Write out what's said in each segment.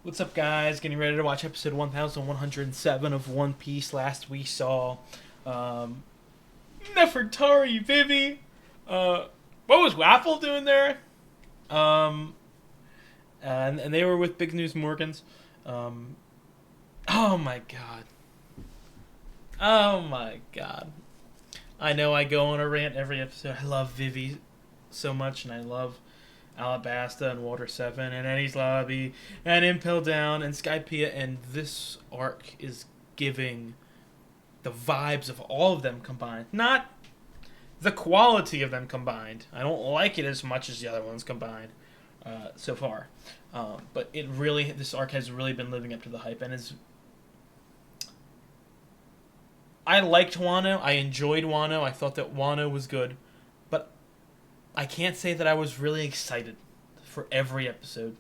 What's up, guys? Getting ready to watch episode 1107 of One Piece. Last we saw Nefertari Vivi. What was Waffle doing there? And they were with Big News Morgans. Oh my god. Oh my god. I know I go on a rant every episode. I love Vivi so much, and I love Alabasta and Water 7 and Eddie's Lobby and Impel Down and Skypiea, and this arc is giving the vibes of all of them combined. Not the quality of them combined. I don't like it as much as the other ones combined so far. But this arc has really been living up to the hype, and I liked Wano. I enjoyed Wano. I thought that Wano was good. But I can't say that I was really excited for every episode.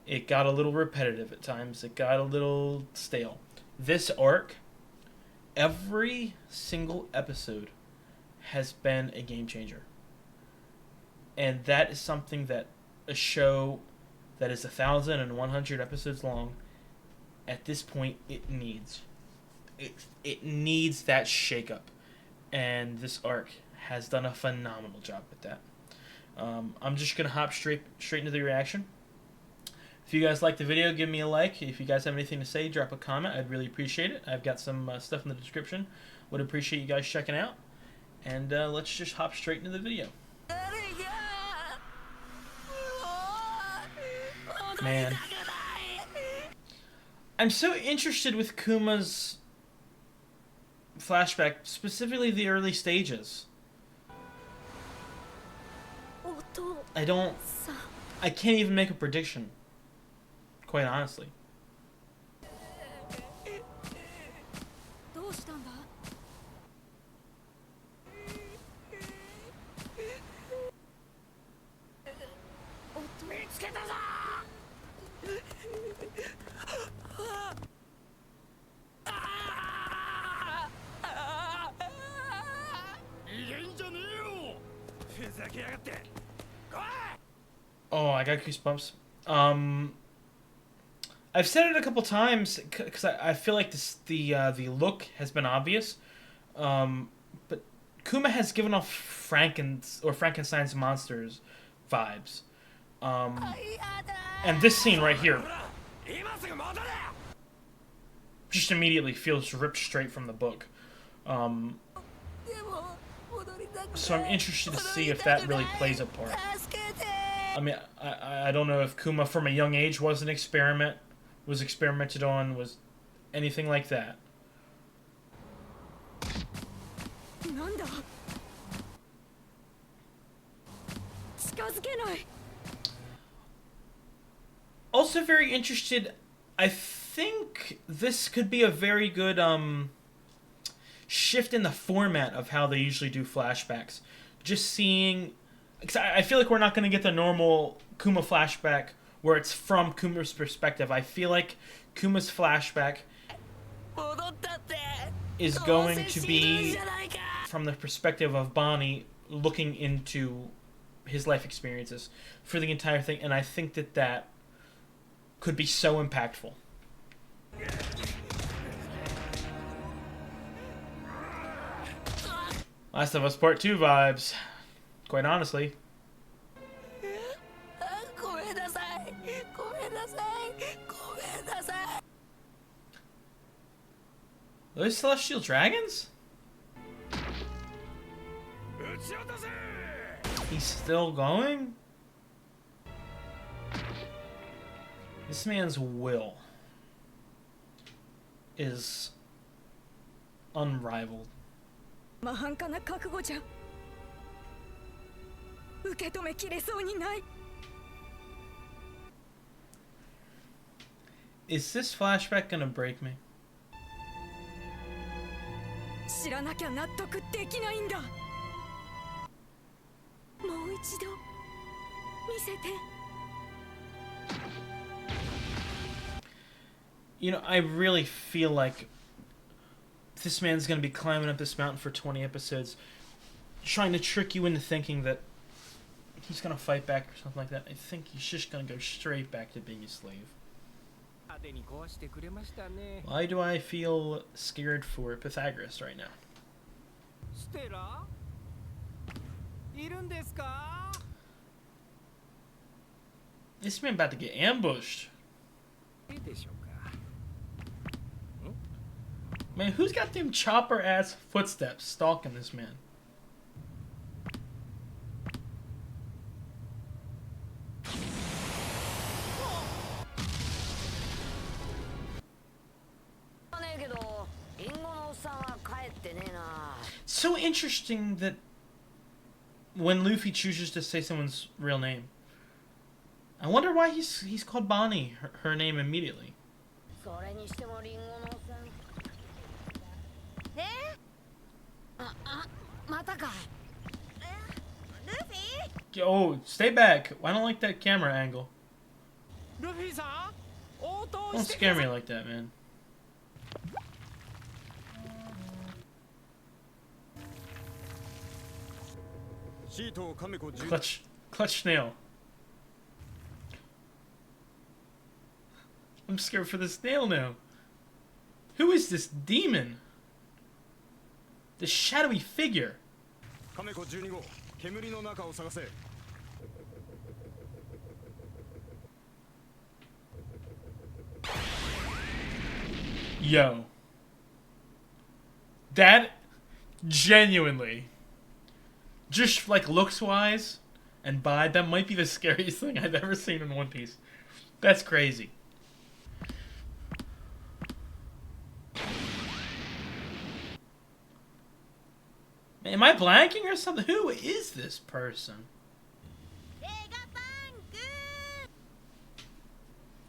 It got a little repetitive at times. It got a little stale. This arc, every single episode has been a game changer. And that is something that a show that is 1,100 episodes long, at this point, it needs. It needs that shakeup. And this arc has done a phenomenal job with that. I'm just going to hop straight into the reaction. If you guys like the video, give me a like. If you guys have anything to say, drop a comment. I'd really appreciate it. I've got some stuff in the description. Would appreciate you guys checking out. And let's just hop straight into the video. Man. I'm so interested with Kuma's flashback, specifically the early stages. I can't even make a prediction, quite honestly. Oh, I got goosebumps. I've said it a couple times because I feel like the look has been obvious, but Kuma has given off Frankenstein's monsters vibes, and this scene right here just immediately feels ripped straight from the book. So I'm interested to see if that really plays a part. I mean, I don't know if Kuma from a young age was experimented on, was anything like that. Also very interested, I think this could be a very good shift in the format of how they usually do flashbacks. Just seeing, because I feel like we're not going to get the normal Kuma flashback where it's from Kuma's perspective. I feel like Kuma's flashback is going to be from the perspective of Bonnie looking into his life experiences for the entire thing, and I think that could be so impactful. Last of Us Part 2 vibes, quite honestly. Are those celestial dragons? He's still going? This man's will is unrivaled. Is this flashback gonna break me? You know, I really feel like this man's gonna be climbing up this mountain for 20 episodes, trying to trick you into thinking that he's gonna fight back or something like that. I think he's just gonna go straight back to being a slave. Why do I feel scared for Pythagoras right now? This man about to get ambushed. Man, who's got them chopper ass footsteps stalking this man? So interesting that when Luffy chooses to say someone's real name, I wonder why he's called Bonnie, her name immediately. Oh, stay back. I don't like that camera angle. Don't scare me like that, man. Clutch snail. I'm scared for the snail now. Who is this demon? This shadowy figure. Yo. That genuinely, just like looks wise and vibe, that might be the scariest thing I've ever seen in One Piece. That's crazy. Am I blanking or something? Who is this person?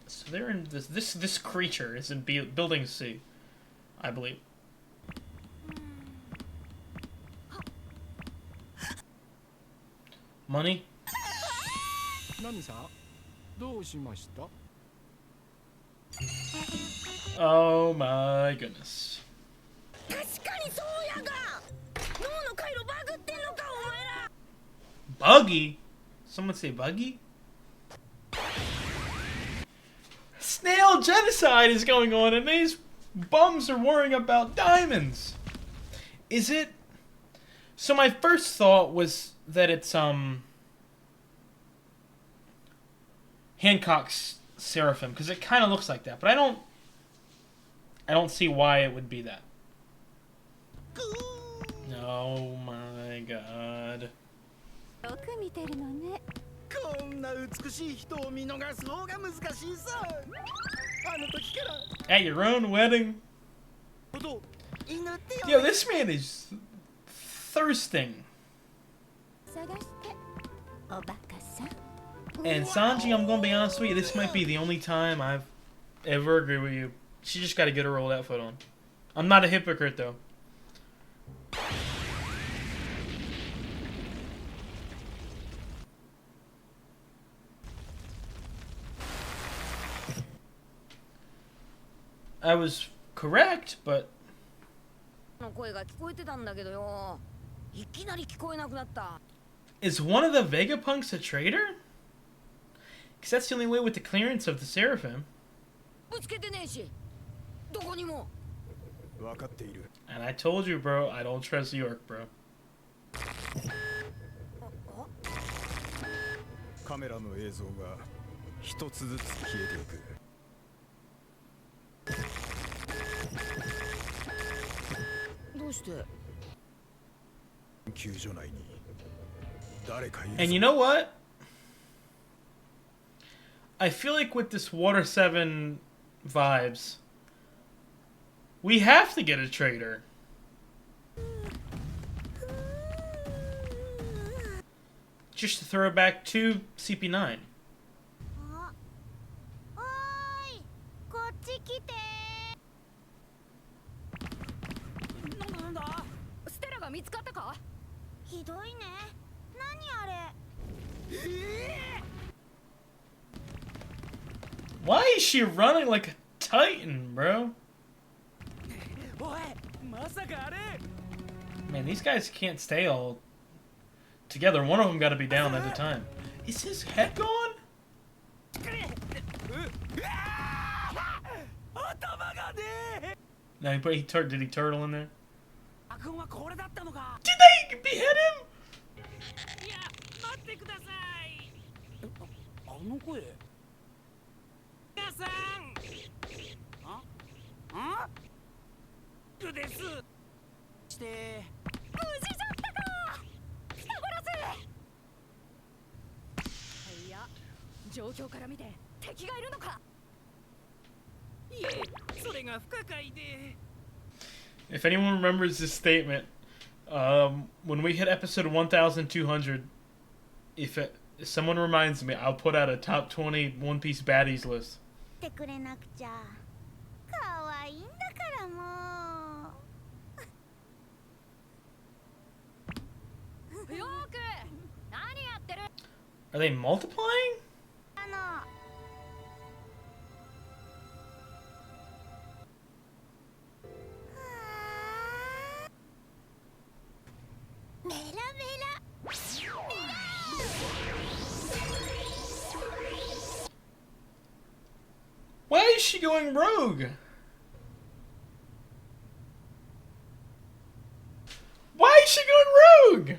So they're in this creature is in building C, I believe. Money? Oh my goodness. Buggy? Someone say buggy? Snail genocide is going on and these bums are worrying about diamonds. Is it? So my first thought was that it's Hancock's Seraphim, because it kind of looks like that, but I don't see why it would be that. Oh my god. At your own wedding? Yo, this man is thirsting. And Sanji, I'm gonna be honest with you, this might be the only time I've ever agreed with you. She just gotta get her old outfit on. I'm not a hypocrite though. I was correct, but is one of the Vegapunks a traitor? Because that's the only way with the clearance of the Seraphim. And I told you, bro, I don't trust York, bro. And you know what? I feel like with this Water 7 vibes, we have to get a traitor. Just to throw it back to CP9. Why is she running like a titan, bro? Man, these guys can't stay all together. One of them got to be down at a time. Is his head gone? No, did he turtle in there? 悪運はこれだったのか。 Did they behead him? いや、待ってください。あの声。皆さん。あ？くです。して。無事じゃったか。ピタゴラス。いや、状況から見て敵がいるのか。いえ、それが不可解で。 If anyone remembers this statement, when we hit episode 1200, if someone reminds me, I'll put out a top 20 One Piece baddies list. てくれなくちゃ。可愛いんだからもう。よく何やってる。 Are they multiplying? メラメラ。 Why is she going rogue? Why is she going rogue?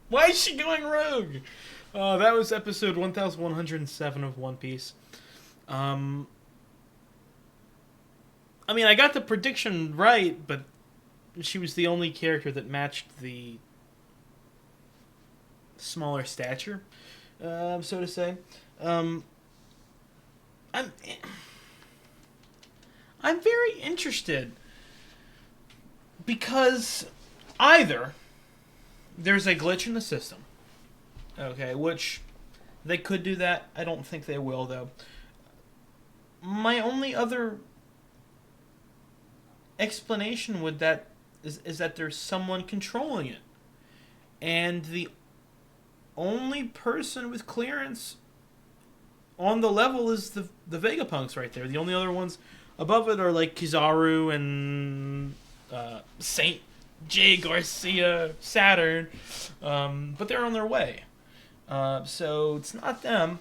Why is she going rogue? That was episode 1107 of One Piece. I mean, I got the prediction right, but she was the only character that matched the smaller stature, so to say. I'm very interested because either there's a glitch in the system, okay, which they could do that. I don't think they will, though. My only other explanation with that is that there's someone controlling it, and the only person with clearance on the level is the Vegapunks right there. The only other ones above it are like Kizaru and Saint J. Garcia, Saturn, but they're on their way. So it's not them.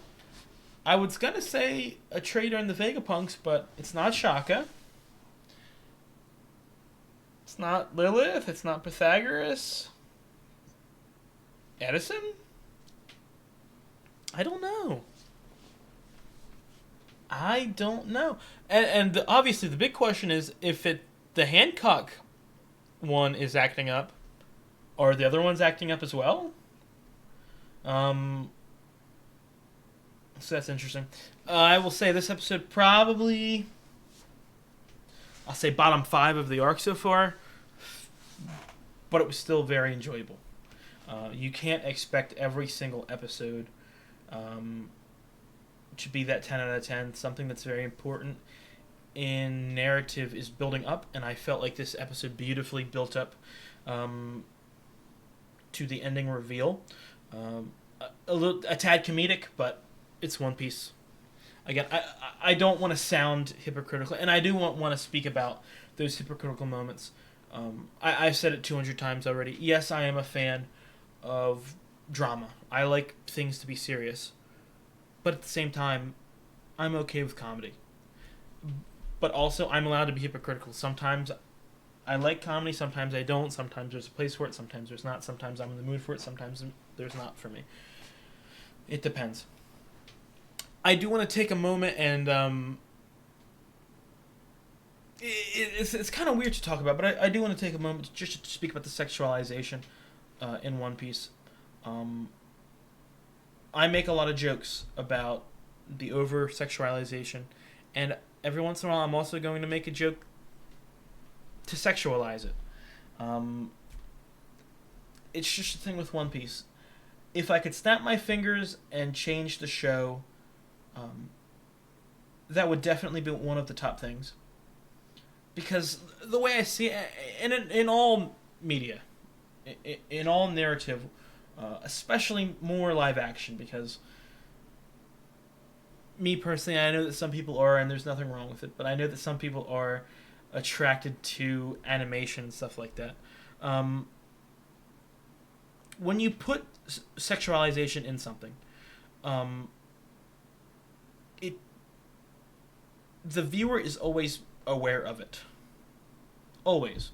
I was gonna say a traitor in the Vegapunks, but it's not Shaka. It's not Lilith. It's not Pythagoras. Edison? I don't know. And obviously the big question is if the Hancock one is acting up, are the other ones acting up as well? So that's interesting. I will say this episode probably, I'll say bottom 5 of the arc so far, but it was still very enjoyable. You can't expect every single episode to be that 10 out of 10. Something that's very important in narrative is building up, and I felt like this episode beautifully built up to the ending reveal. A tad comedic, but it's One Piece. Again, I don't want to sound hypocritical, and I do want to speak about those hypocritical moments. I've said it 200 times already. Yes, I am a fan of drama. I like things to be serious. But at the same time, I'm okay with comedy. But also, I'm allowed to be hypocritical. Sometimes I like comedy, sometimes I don't. Sometimes there's a place for it, sometimes there's not. Sometimes I'm in the mood for it, sometimes there's not for me. It depends. I do want to take a moment and it's kind of weird to talk about, but I do want to take a moment just to speak about the sexualization in One Piece. I make a lot of jokes about the over-sexualization, and every once in a while I'm also going to make a joke to sexualize it. It's just a thing with One Piece. If I could snap my fingers and change the show, that would definitely be one of the top things. Because the way I see it, in all media, in all narrative, especially more live action, because me personally, I know that some people are, and there's nothing wrong with it, but I know that some people are attracted to animation and stuff like that. When you put sexualization in something, the viewer is always aware of it. Always.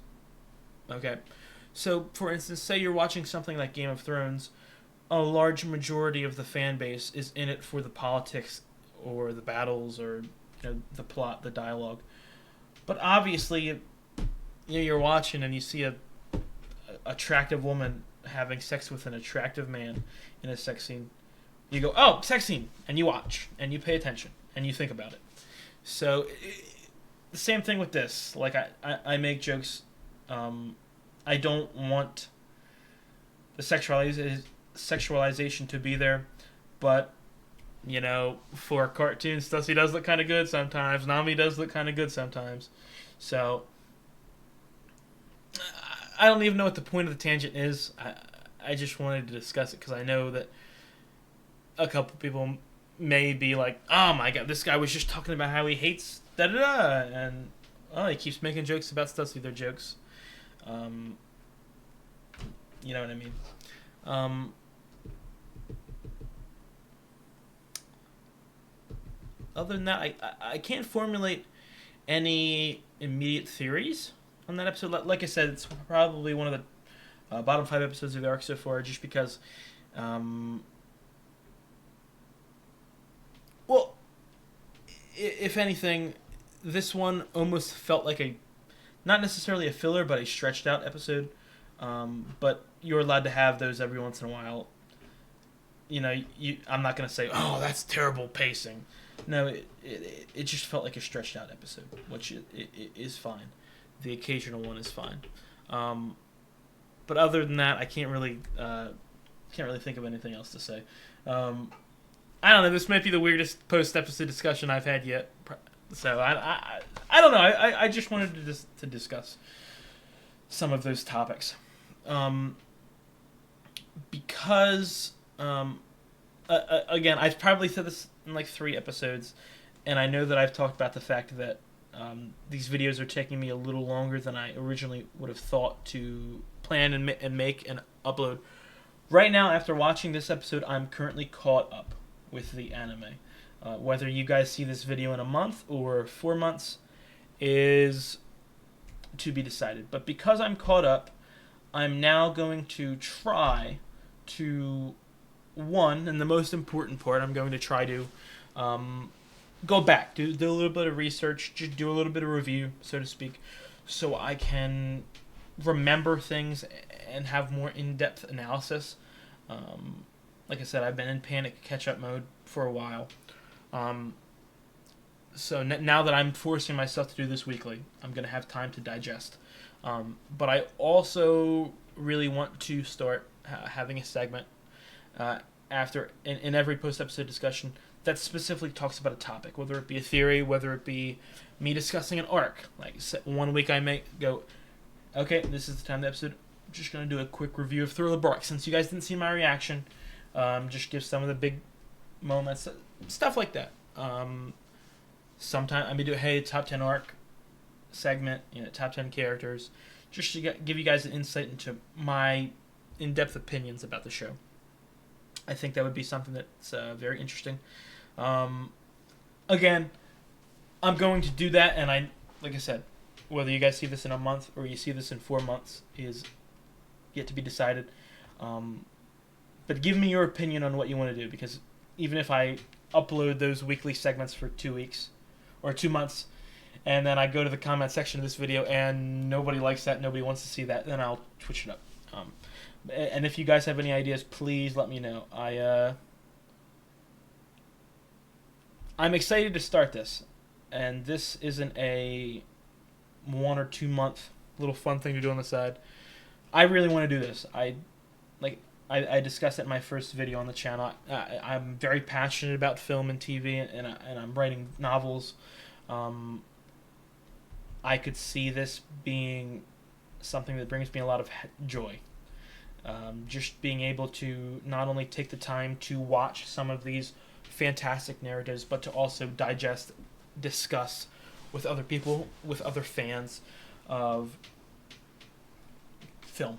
Okay? So, for instance, say you're watching something like Game of Thrones, a large majority of the fan base is in it for the politics or the battles or the plot, the dialogue. But obviously, you're watching and you see a attractive woman having sex with an attractive man in a sex scene. You go, oh, sex scene, and you watch and you pay attention and you think about it. So the same thing with this. Like I make jokes. I don't want the sexualization to be there, but for cartoons, Stussy does look kind of good sometimes. Nami does look kind of good sometimes. So I don't even know what the point of the tangent is. I just wanted to discuss it because I know that a couple people may be like, oh my god, this guy was just talking about how he hates da-da-da, and he keeps making jokes about Stussy. They're jokes. You know what I mean? Other than that, I can't formulate any immediate theories on that episode. Like I said, it's probably one of the bottom 5 episodes of the arc so far, just because, well, if anything, this one almost felt like not necessarily a filler, but a stretched out episode. But you're allowed to have those every once in a while. I'm not going to say, oh, that's terrible pacing. No, it just felt like a stretched out episode, which it is fine. The occasional one is fine. But other than that, I can't really think of anything else to say. I don't know. This might be the weirdest post-episode discussion I've had yet. So I don't know. I just wanted to discuss some of those topics. Because again, I've probably said this in like 3 episodes, and I know that I've talked about the fact that these videos are taking me a little longer than I originally would have thought to plan and make and upload. Right now, after watching this episode, I'm currently caught up with the anime. Whether you guys see this video in a month or 4 months is to be decided. But because I'm caught up, I'm now going to try to, and the most important part, I'm going to try to go back, do a little bit of research, just do a little bit of review, so to speak, so I can remember things and have more in-depth analysis. Like I said, I've been in panic catch-up mode for a while. So now that I'm forcing myself to do this weekly, I'm going to have time to digest. But I also really want to start having a segment after in every post-episode discussion that specifically talks about a topic, whether it be a theory, whether it be me discussing an arc. Like 1 week I may go, okay, this is the time of the episode. I'm just going to do a quick review of Thriller Bark. Since you guys didn't see my reaction, just give some of the big moments, stuff like that. Sometime I may do a top 10 arc segment, top 10 characters, just to give you guys an insight into my in-depth opinions about the show. I think that would be something that's very interesting. Again, I'm going to do that, and like I said, whether you guys see this in a month or you see this in 4 months is yet to be decided. But give me your opinion on what you want to do, because even if I upload those weekly segments for 2 weeks or 2 months, and then I go to the comment section of this video and nobody likes that, nobody wants to see that, then I'll switch it up. And if you guys have any ideas, please let me know. I'm excited to start this, and this isn't a 1 or 2 month little fun thing to do on the side. I really want to do this. I discussed it in my first video on the channel. I'm very passionate about film and TV, and I'm writing novels. I could see this being something that brings me a lot of joy. Just being able to not only take the time to watch some of these fantastic narratives, but to also digest, discuss with other people, with other fans of film.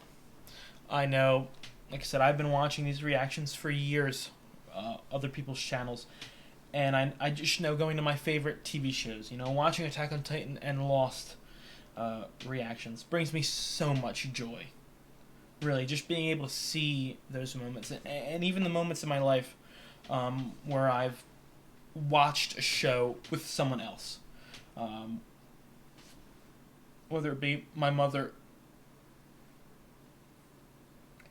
I know, like I said, I've been watching these reactions for years, other people's channels, And I just know going to my favorite TV shows, watching Attack on Titan and Lost reactions brings me so much joy. Really, just being able to see those moments, and even the moments in my life where I've watched a show with someone else, whether it be my mother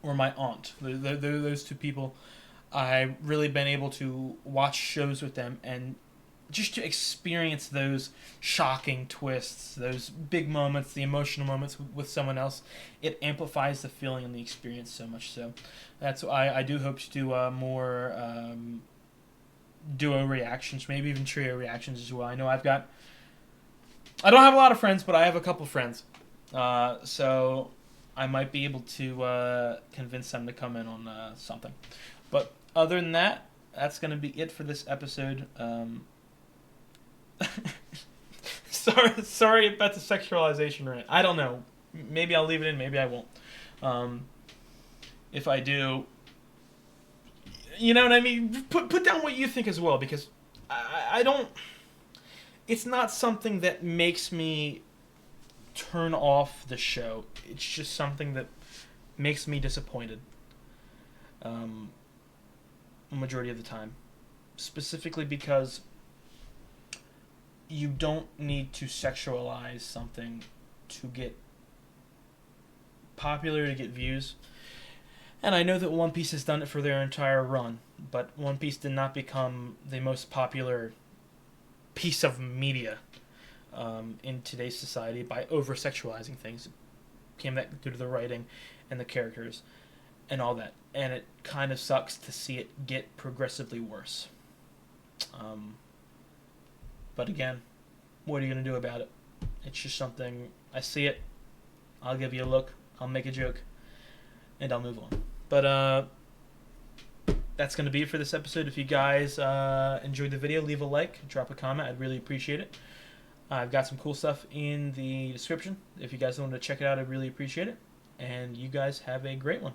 or my aunt. Those two people, I've really been able to watch shows with them and just to experience those shocking twists, those big moments, the emotional moments with someone else. It amplifies the feeling and the experience so much. So that's why I do hope to do more duo reactions, maybe even trio reactions as well. I know I don't have a lot of friends, but I have a couple friends. So I might be able to convince them to come in on something. But other than that, that's going to be it for this episode. Sorry about the sexualization rant. I don't know. Maybe I'll leave it in, maybe I won't. If I do, you know what I mean? Put down what you think as well, because I don't... It's not something that makes me turn off the show. It's just something that makes me disappointed. Majority of the time. Specifically because you don't need to sexualize something to get popular, to get views. And I know that One Piece has done it for their entire run, but One Piece did not become the most popular piece of media in today's society by over-sexualizing things. It became that due to the writing and the characters and all that. And it kind of sucks to see it get progressively worse. But again, what are you going to do about it? It's just something, I see it, I'll give you a look, I'll make a joke, and I'll move on. But that's going to be it for this episode. If you guys enjoyed the video, leave a like, drop a comment, I'd really appreciate it. I've got some cool stuff in the description. If you guys want to check it out, I'd really appreciate it. And you guys have a great one.